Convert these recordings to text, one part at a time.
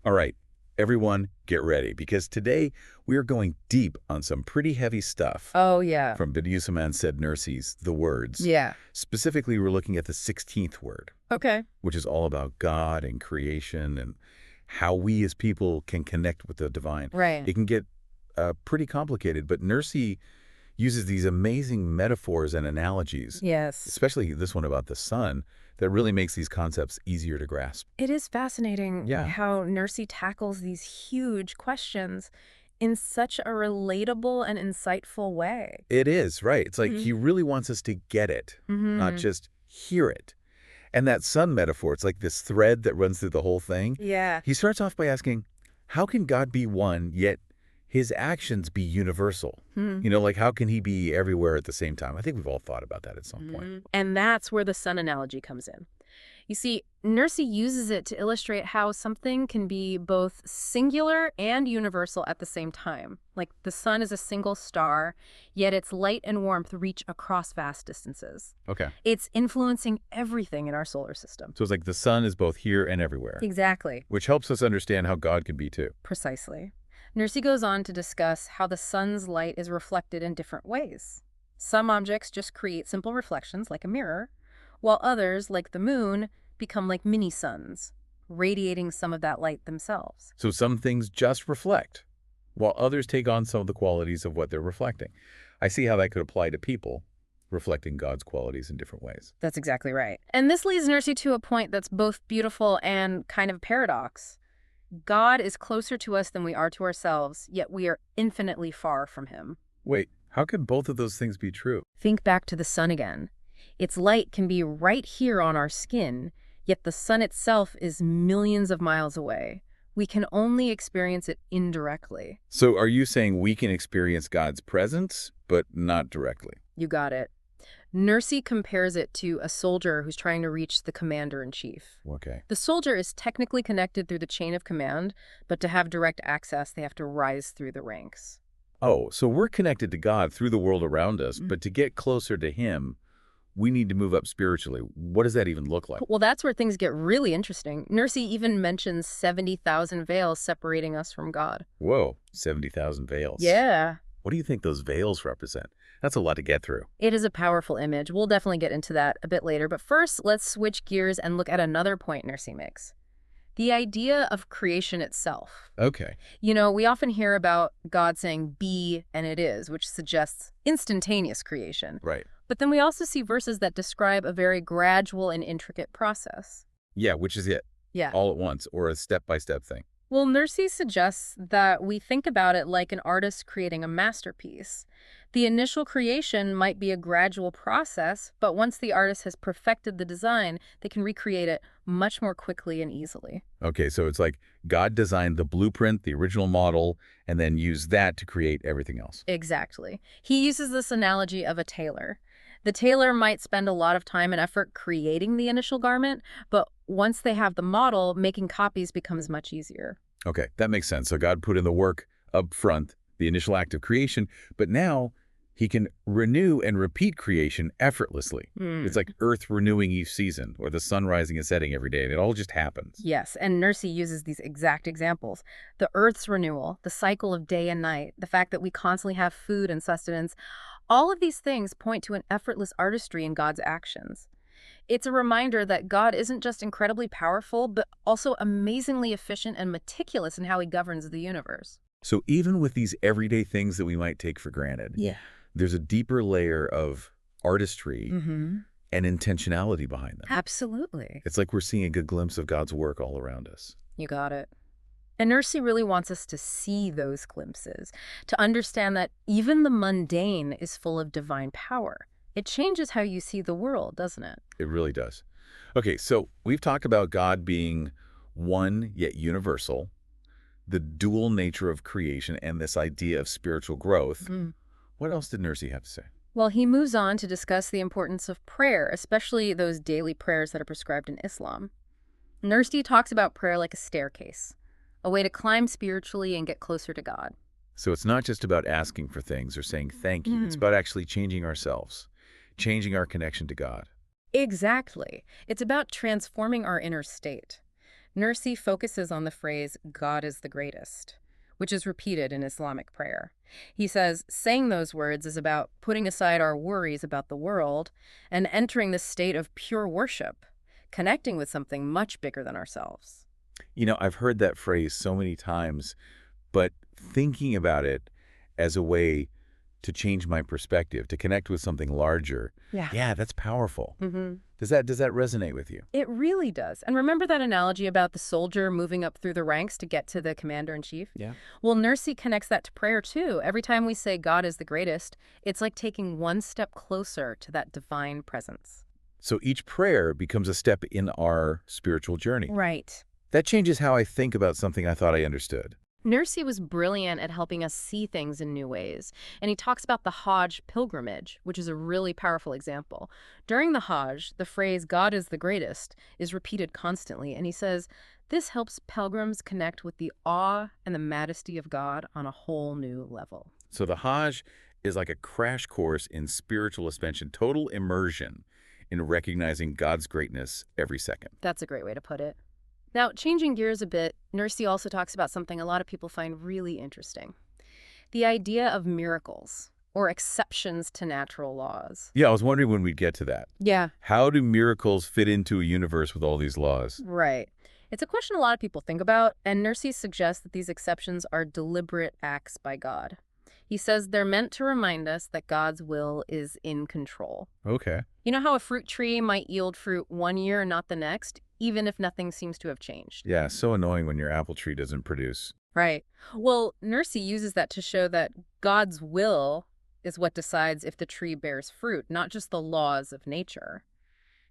All right, everyone, get ready, because today we are going deep on some pretty heavy stuff Oh, yeah. from Bediuzzaman Said Nursi's The Words. Yeah. Specifically, we're looking at the 16th word, Okay. which is all about God and creation and how we as people can connect with the divine. Right. It can get pretty complicated, but Nursi uses these amazing metaphors and analogies, Yes. especially this one about the sun, that really makes these concepts easier to grasp. It is fascinating Yeah. how Nursi tackles these huge questions in such a relatable and insightful way. It is, right. It's like Mhm. he really wants us to get it, not Mm-hmm. just hear it. And that sun metaphor, it's like this thread that runs through the whole thing. Yeah. He starts off by asking, how can God be one, yet his actions be universal? Hmm. Like how can he be everywhere at the same time? I think we've all thought about that at some point. And that's where the sun analogy comes in. You see, Nursi uses it to illustrate how something can be both singular and universal at the same time. Like the sun is a single star, yet its light and warmth reach across vast distances. Okay. It's influencing everything in our solar system. So it's like the sun is both here and everywhere, Exactly. which helps us understand how God can be too. Precisely. Nursi goes on to discuss how the sun's light is reflected in different ways. Some objects just create simple reflections like a mirror, while others, like the moon, become like mini-suns, radiating some of that light themselves. So some things just reflect, while others take on some of the qualities of what they're reflecting. I see how that could apply to people, reflecting God's qualities in different ways. That's exactly right. And this leads Nursi to a point that's both beautiful and kind of a paradox. God is closer to us than we are to ourselves, yet we are infinitely far from him. Wait, how could both of those things be true? Think back to the sun again. Its light can be right here on our skin, yet the sun itself is millions of miles away. We can only experience it indirectly. So are you saying we can experience God's presence, but not directly? You got it. Nursi compares it to a soldier who's trying to reach the commander-in-chief. Okay. The soldier is technically connected through the chain of command, but to have direct access, they have to rise through the ranks. Oh, so we're connected to God through the world around us, but to get closer to him, we need to move up spiritually. What does that even look like? Well, that's where things get really interesting. Nursi even mentions 70,000 veils separating us from God. Whoa, 70,000 veils. Yeah. What do you think those veils represent? That's a lot to get through. It is a powerful image. We'll definitely get into that a bit later. But first, let's switch gears and look at another point Nursi makes. The idea of creation itself. Okay. We often hear about God saying be and it is, which suggests instantaneous creation. Right. But then we also see verses that describe a very gradual and intricate process. Yeah, which is it? Yeah. All at once, or a step-by-step thing. Well, Nursi suggests that we think about it like an artist creating a masterpiece. The initial creation might be a gradual process, but once the artist has perfected the design, they can recreate it much more quickly and easily. Okay, so it's like God designed the blueprint, the original model, and then used that to create everything else. Exactly. He uses this analogy of a tailor. The tailor might spend a lot of time and effort creating the initial garment, but once they have the model, making copies becomes much easier. Okay, that makes sense. So God put in the work up front, the initial act of creation, but now he can renew and repeat creation effortlessly. It's like Earth renewing each season, or the sun rising and setting every day. It all just happens. Yes, and Nursi uses these exact examples. The Earth's renewal, the cycle of day and night, the fact that we constantly have food and sustenance, all of these things point to an effortless artistry in God's actions. It's a reminder that God isn't just incredibly powerful, but also amazingly efficient and meticulous in how he governs the universe. So even with these everyday things that we might take for granted, there's a deeper layer of artistry and intentionality behind them. Absolutely. It's like we're seeing a good glimpse of God's work all around us. You got it. And Nursi really wants us to see those glimpses, to understand that even the mundane is full of divine power. It changes how you see the world, doesn't it? It really does. Okay, so we've talked about God being one yet universal, the dual nature of creation, and this idea of spiritual growth. What else did Nursi have to say? Well, he moves on to discuss the importance of prayer, especially those daily prayers that are prescribed in Islam. Nursi talks about prayer like a staircase, a way to climb spiritually and get closer to God. So it's not just about asking for things or saying thank you. It's about actually changing ourselves, changing our connection to God. Exactly. It's about transforming our inner state. Nursi focuses on the phrase, God is the greatest, which is repeated in Islamic prayer. He says, saying those words is about putting aside our worries about the world and entering this state of pure worship, connecting with something much bigger than ourselves. I've heard that phrase so many times, but thinking about it as a way to change my perspective, to connect with something larger, Yeah. yeah, that's powerful. Mm-hmm. Does that resonate with you? It really does. And remember that analogy about the soldier moving up through the ranks to get to the commander-in-chief? Yeah. Well, Nursi connects that to prayer, too. Every time we say God is the greatest, it's like taking one step closer to that divine presence. So each prayer becomes a step in our spiritual journey. Right. That changes how I think about something I thought I understood. Nursi was brilliant at helping us see things in new ways, and he talks about the Hajj pilgrimage, which is a really powerful example. During the Hajj, the phrase, God is the greatest, is repeated constantly, and he says, this helps pilgrims connect with the awe and the majesty of God on a whole new level. So the Hajj is like a crash course in spiritual ascension, total immersion in recognizing God's greatness every second. That's a great way to put it. Now, changing gears a bit, Nursi also talks about something a lot of people find really interesting. The idea of miracles, or exceptions to natural laws. Yeah, I was wondering when we'd get to that. Yeah. How do miracles fit into a universe with all these laws? Right. It's a question a lot of people think about, and Nursi suggests that these exceptions are deliberate acts by God. He says they're meant to remind us that God's will is in control. Okay. You know how a fruit tree might yield fruit one year and not the next, even if nothing seems to have changed? Yeah, so annoying when your apple tree doesn't produce. Right. Well, Nursi uses that to show that God's will is what decides if the tree bears fruit, not just the laws of nature.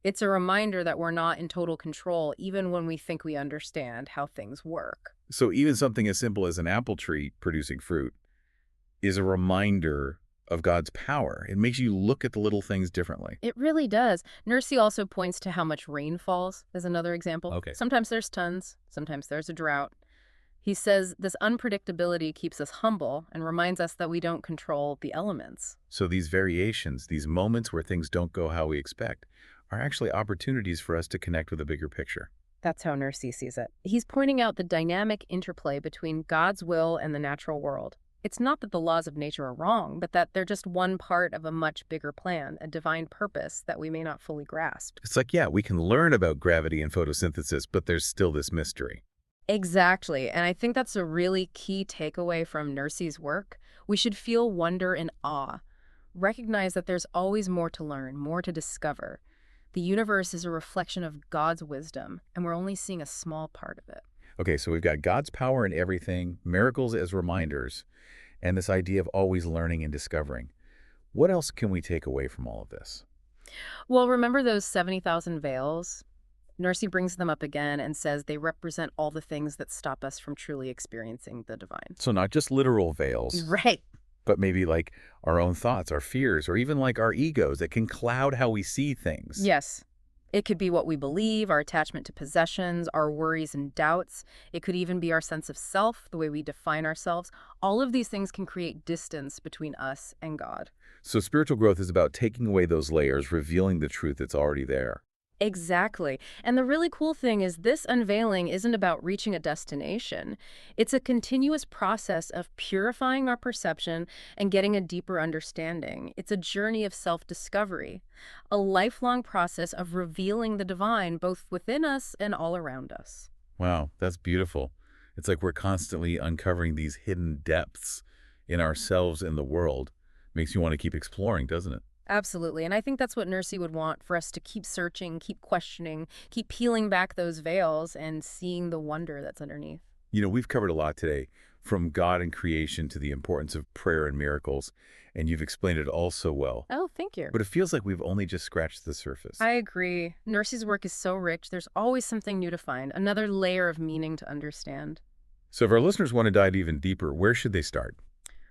It's a reminder that we're not in total control, even when we think we understand how things work. So even something as simple as an apple tree producing fruit is a reminder of God's power. It makes you look at the little things differently. It really does. Nursi also points to how much rain falls as another example. Okay. Sometimes there's tons, sometimes there's a drought. He says this unpredictability keeps us humble and reminds us that we don't control the elements. So these variations, these moments where things don't go how we expect, are actually opportunities for us to connect with a bigger picture. That's how Nursi sees it. He's pointing out the dynamic interplay between God's will and the natural world. It's not that the laws of nature are wrong, but that they're just one part of a much bigger plan, a divine purpose that we may not fully grasp. It's like, yeah, we can learn about gravity and photosynthesis, but there's still this mystery. Exactly, and I think that's a really key takeaway from Nursi's work. We should feel wonder and awe. Recognize that there's always more to learn, more to discover. The universe is a reflection of God's wisdom, and we're only seeing a small part of it. Okay, so we've got God's power in everything, miracles as reminders, and this idea of always learning and discovering. What else can we take away from all of this? Well, remember those 70,000 veils? Nursi brings them up again and says they represent all the things that stop us from truly experiencing the divine. So not just literal veils, Right. but maybe like our own thoughts, our fears, or even like our egos that can cloud how we see things. Yes. It could be what we believe, our attachment to possessions, our worries and doubts. It could even be our sense of self, the way we define ourselves. All of these things can create distance between us and God. So spiritual growth is about taking away those layers, revealing the truth that's already there. Exactly. And the really cool thing is this unveiling isn't about reaching a destination. It's a continuous process of purifying our perception and getting a deeper understanding. It's a journey of self-discovery, a lifelong process of revealing the divine both within us and all around us. Wow, that's beautiful. It's like we're constantly uncovering these hidden depths in ourselves and the world. Makes you want to keep exploring, doesn't it? Absolutely. And I think that's what Nursi would want for us to keep searching, keep questioning, keep peeling back those veils and seeing the wonder that's underneath. We've covered a lot today, from God and creation to the importance of prayer and miracles, and you've explained it all so well. Oh, thank you. But it feels like we've only just scratched the surface. I agree. Nursi's work is so rich. There's always something new to find, another layer of meaning to understand. So if our listeners want to dive even deeper, where should they start?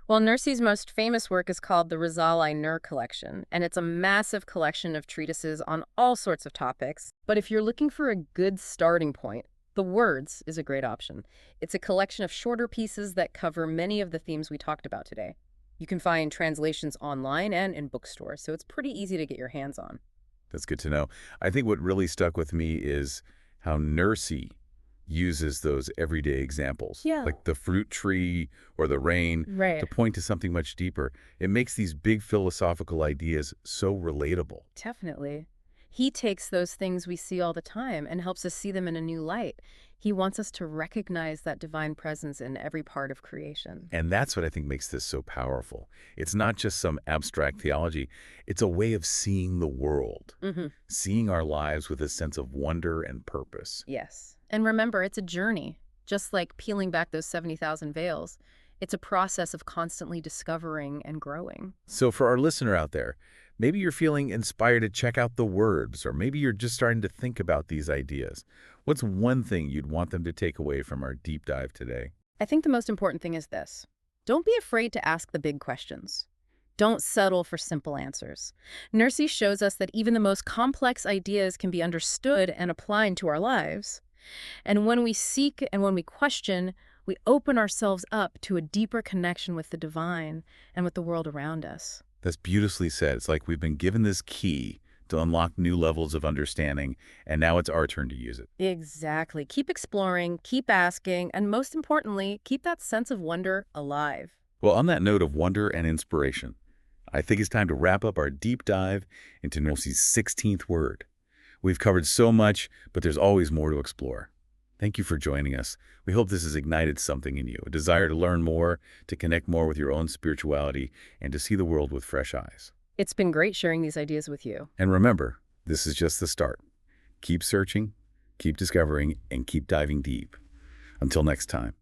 Well, Nursi's most famous work is called the Risale-i Nur Collection, and it's a massive collection of treatises on all sorts of topics. But if you're looking for a good starting point, The Words is a great option. It's a collection of shorter pieces that cover many of the themes we talked about today. You can find translations online and in bookstores, so it's pretty easy to get your hands on. That's good to know. I think what really stuck with me is how Nursi uses those everyday examples, Yeah. like the fruit tree or the rain, Right. to point to something much deeper. It makes these big philosophical ideas so relatable. Definitely. He takes those things we see all the time and helps us see them in a new light. He wants us to recognize that divine presence in every part of creation. And that's what I think makes this so powerful. It's not just some abstract theology. It's a way of seeing the world, Mm-hmm. seeing our lives with a sense of wonder and purpose. Yes. And remember, it's a journey. Just like peeling back those 70,000 veils, it's a process of constantly discovering and growing. So for our listener out there, maybe you're feeling inspired to check out the words, or maybe you're just starting to think about these ideas. What's one thing you'd want them to take away from our deep dive today? I think the most important thing is this. Don't be afraid to ask the big questions. Don't settle for simple answers. Nursi shows us that even the most complex ideas can be understood and applied to our lives. And when we seek and when we question, we open ourselves up to a deeper connection with the divine and with the world around us. That's beautifully said. It's like we've been given this key to unlock new levels of understanding, and now it's our turn to use it. Exactly. Keep exploring, keep asking, and most importantly, keep that sense of wonder alive. Well, on that note of wonder and inspiration, I think it's time to wrap up our deep dive into Nursi's 16th Word. We've covered so much, but there's always more to explore. Thank you for joining us. We hope this has ignited something in you, a desire to learn more, to connect more with your own spirituality, and to see the world with fresh eyes. It's been great sharing these ideas with you. And remember, this is just the start. Keep searching, keep discovering, and keep diving deep. Until next time.